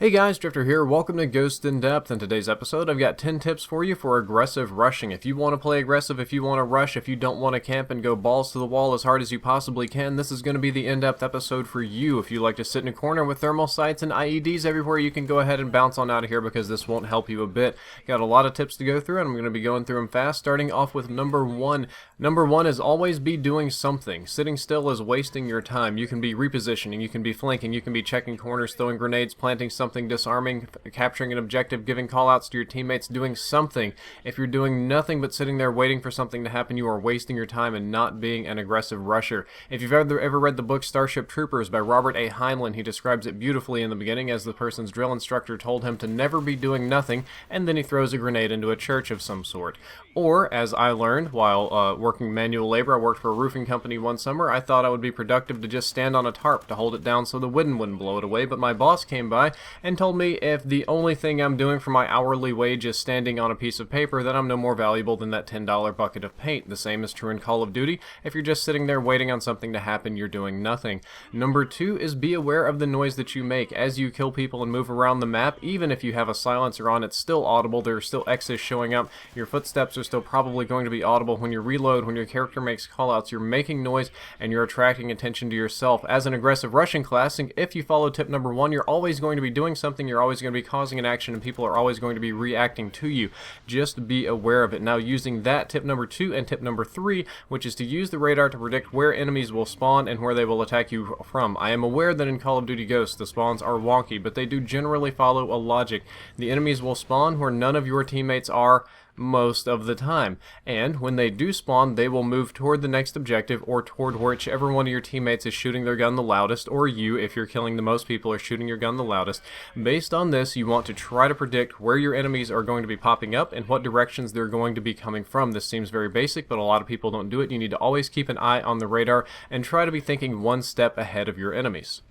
Hey guys, Drifter here. Welcome to Ghost in Depth. In today's episode, I've got 10 tips for you for aggressive rushing. If you want to play aggressive, if you want to rush, if you don't want to camp and go balls to the wall as hard as you possibly can, this is going to be the in-depth episode for you. If you like to sit in a corner with thermal sights and IEDs everywhere, you can go ahead and bounce on out of here because this won't help you a bit. Got a lot of tips to go through and I'm going to be going through them fast, starting off with number one. Number one is always be doing something. Sitting still is wasting your time. You can be repositioning, you can be flanking, you can be checking corners, throwing grenades, planting something, disarming, capturing an objective, giving callouts to your teammates, doing something. If you're doing nothing but sitting there waiting for something to happen, you are wasting your time and not being an aggressive rusher. If you've ever read the book Starship Troopers by Robert A. Heinlein, he describes it beautifully in the beginning as the person's drill instructor told him to never be doing nothing, and then he throws a grenade into a church of some sort. Or, as I learned while working manual labor, I worked for a roofing company one summer, I thought I would be productive to just stand on a tarp to hold it down so the wind wouldn't blow it away, but my boss came by and told me if the only thing I'm doing for my hourly wage is standing on a piece of paper, then I'm no more valuable than that $10 bucket of paint. The same is true in Call of Duty. If you're just sitting there waiting on something to happen, you're doing nothing. Number two is be aware of the noise that you make. As you kill people and move around the map, even if you have a silencer on, it's still audible. There are still X's showing up. Your footsteps are still probably going to be audible. When you reload, when your character makes callouts, you're making noise and you're attracting attention to yourself. As an aggressive rushing class, and if you follow tip number one, you're always going to be doing something, you're always going to be causing an action, and people are always going to be reacting to you. Just be aware of it. Now, using that, tip number two and tip number three, which is to use the radar to predict where enemies will spawn and where they will attack you from. I am aware that in Call of Duty Ghosts, the spawns are wonky, but they do generally follow a logic. The enemies will spawn where none of your teammates are most of the time, and when they do spawn, they will move toward the next objective or toward whichever one of your teammates is shooting their gun the loudest, or you, if you're killing the most people, are shooting your gun the loudest. Based on this, you want to try to predict where your enemies are going to be popping up and what directions they're going to be coming from. This seems very basic, but a lot of people don't do it. You need to always keep an eye on the radar and try to be thinking one step ahead of your enemies.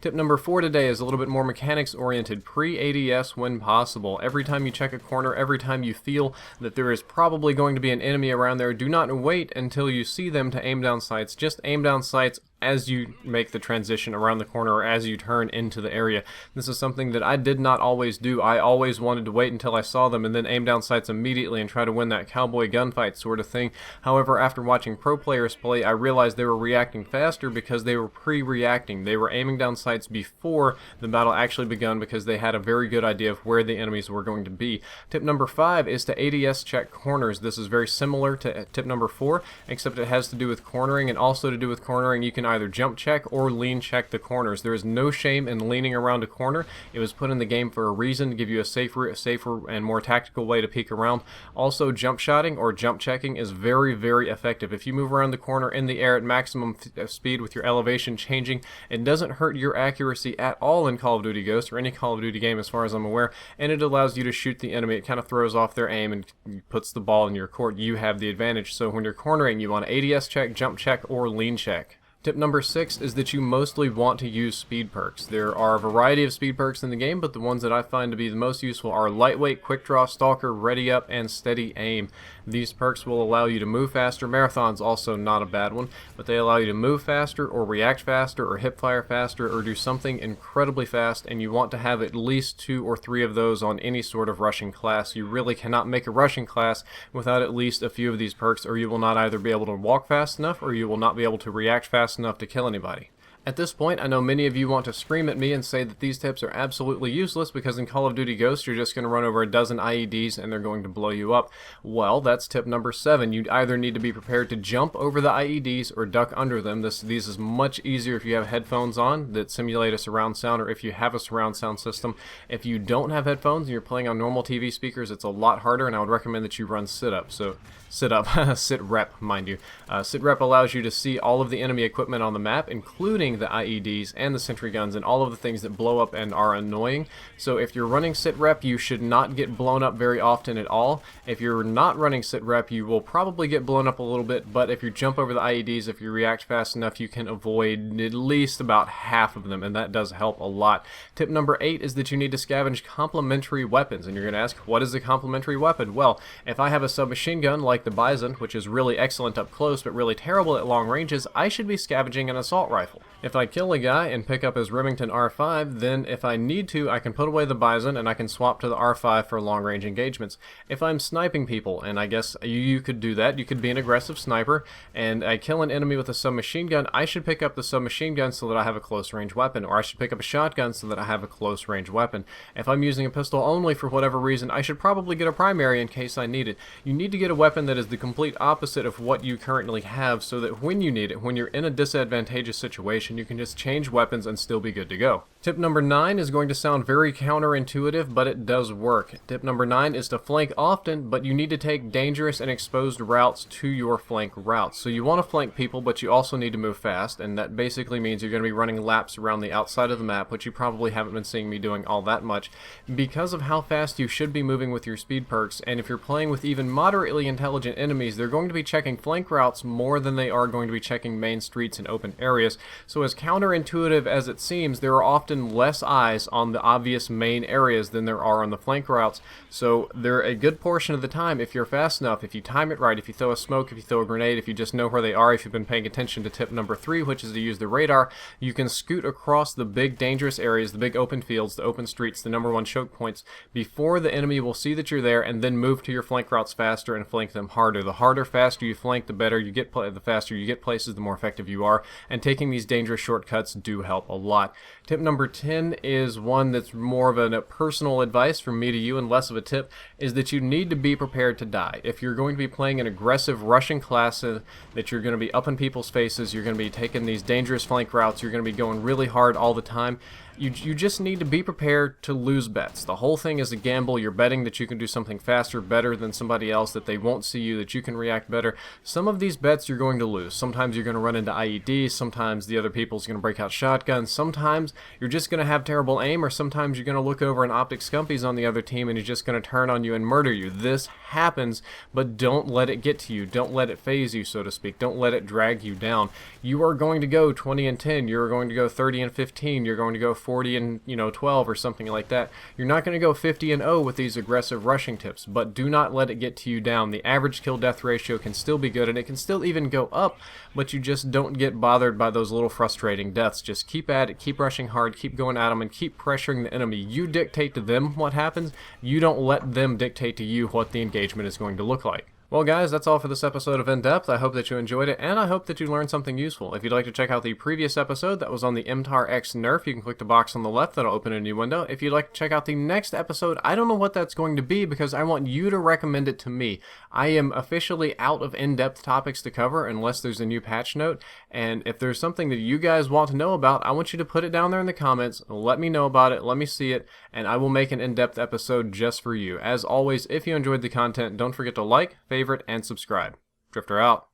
Tip number four today is a little bit more mechanics-oriented. Pre-ADS when possible. Every time you check a corner, every time you feel that there is probably going to be an enemy around there, do not wait until you see them to aim down sights. Just aim down sights as you make the transition around the corner or as you turn into the area. This is something that I did not always do. I always wanted to wait until I saw them and then aim down sights immediately and try to win that cowboy gunfight sort of thing. However, after watching pro players play, I realized they were reacting faster because they were pre-reacting. They were aiming down sights before the battle actually begun because they had a very good idea of where the enemies were going to be. Tip number five is to ADS check corners. This is very similar to tip number four, except it has to do with cornering, and also to do with cornering, you can either jump check or lean check the corners. There is no shame in leaning around a corner. It was put in the game for a reason, to give you a safer and more tactical way to peek around. Also, jump shotting or jump checking is very, very effective. If you move around the corner in the air at maximum speed with your elevation changing, it doesn't hurt your accuracy at all in Call of Duty Ghosts or any Call of Duty game as far as I'm aware, and it allows you to shoot the enemy. It kind of throws off their aim and puts the ball in your court. You have the advantage. So when you're cornering, you want to ADS check, jump check, or lean check. Tip number six is that you mostly want to use speed perks. There are a variety of speed perks in the game, but the ones that I find to be the most useful are Lightweight, Quick Draw, Stalker, Ready Up, and Steady Aim. These perks will allow you to move faster. Marathon's also not a bad one, but they allow you to move faster or react faster or hip fire faster or do something incredibly fast, and you want to have at least 2 or 3 of those on any sort of rushing class. You really cannot make a rushing class without at least a few of these perks, or you will not either be able to walk fast enough or you will not be able to react fast enough to kill anybody. At this point, I know many of you want to scream at me and say that these tips are absolutely useless because in Call of Duty Ghosts you're just going to run over a dozen IEDs and they're going to blow you up. Well, that's tip number 7. You either need to be prepared to jump over the IEDs or duck under them. These is much easier if you have headphones on that simulate a surround sound, or if you have a surround sound system. If you don't have headphones and you're playing on normal TV speakers, it's a lot harder, and I would recommend that you run sit-up. So sit rep, mind you. Sit rep allows you to see all of the enemy equipment on the map, including the IEDs and the sentry guns and all of the things that blow up and are annoying. So if you're running sit rep, you should not get blown up very often at all. If you're not running sit rep, you will probably get blown up a little bit, but if you jump over the IEDs, if you react fast enough, you can avoid at least about half of them, and that does help a lot. Tip number 8 is that you need to scavenge complementary weapons, and you're going to ask, what is a complementary weapon? Well, if I have a submachine gun like the Bison, which is really excellent up close but really terrible at long ranges, I should be scavenging an assault rifle. If I kill a guy and pick up his Remington R5, then if I need to, I can put away the Bison and I can swap to the R5 for long-range engagements. If I'm sniping people, and I guess you could do that, you could be an aggressive sniper, and I kill an enemy with a submachine gun, I should pick up the submachine gun so that I have a close-range weapon, or I should pick up a shotgun so that I have a close-range weapon. If I'm using a pistol only for whatever reason, I should probably get a primary in case I need it. You need to get a weapon that is the complete opposite of what you currently have so that when you need it, when you're in a disadvantageous situation, you can just change weapons and still be good to go. Tip number 9 is going to sound very counterintuitive, but it does work. Tip number 9 is to flank often, but you need to take dangerous and exposed routes to your flank routes. So you want to flank people, but you also need to move fast, and that basically means you're going to be running laps around the outside of the map, which you probably haven't been seeing me doing all that much, because of how fast you should be moving with your speed perks. And if you're playing with even moderately intelligent enemies, they're going to be checking flank routes more than they are going to be checking main streets and open areas. So as counterintuitive as it seems, there are often less eyes on the obvious main areas than there are on the flank routes. So they're a good portion of the time, if you're fast enough, if you time it right, if you throw a smoke, if you throw a grenade, if you just know where they are, if you've been paying attention to tip number 3, which is to use the radar, you can scoot across the big dangerous areas, the big open fields, the open streets, the number 1 choke points, before the enemy will see that you're there, and then move to your flank routes faster and flank them harder. The harder, faster you flank, the better you get, the faster you get places, the more effective you are, and taking these dangerous shortcuts do help a lot. Tip number 10 is one that's more of a personal advice from me to you and less of a tip, is that you need to be prepared to die. If you're going to be playing an aggressive rushing class that you're going to be up in people's faces, you're going to be taking these dangerous flank routes, you're going to be going really hard all the time, you just need to be prepared to lose bets. The whole thing is a gamble. You're betting that you can do something faster, better than somebody else, that they won't see you, that you can react better. Some of these bets you're going to lose. Sometimes you're going to run into IEDs, sometimes the other people's going to break out shotguns, sometimes you're just going to have terrible aim, or sometimes you're going to look over and optic scumpies on the other team and he's just going to turn on you and murder you. This happens, but don't let it get to you. Don't let it phase you, so to speak. Don't let it drag you down. You are going to go 20 and 10. You're going to go 30 and 15. You're going to go 40 and 12 or something like that. You're not going to go 50 and 0 with these aggressive rushing tips, but do not let it get to you down. The average kill death ratio can still be good, and it can still even go up, but you just don't get bothered by those little frustrating deaths. Just keep at it, keep rushing hard, keep going at them, and keep pressuring the enemy. You dictate to them what happens. You don't let them dictate to you what the engagement is going to look like. Well guys, that's all for this episode of In Depth. I hope that you enjoyed it, and I hope that you learned something useful. If you'd like to check out the previous episode that was on the MTAR X nerf, you can click the box on the left. That'll open a new window. If you'd like to check out the next episode, I don't know what that's going to be because I want you to recommend it to me. I am officially out of in-depth topics to cover unless there's a new patch note, and if there's something that you guys want to know about, I want you to put it down there in the comments. Let me know about it, let me see it, and I will make an in-depth episode just for you. As always, if you enjoyed the content, don't forget to like, favorite, and subscribe. Drifter out.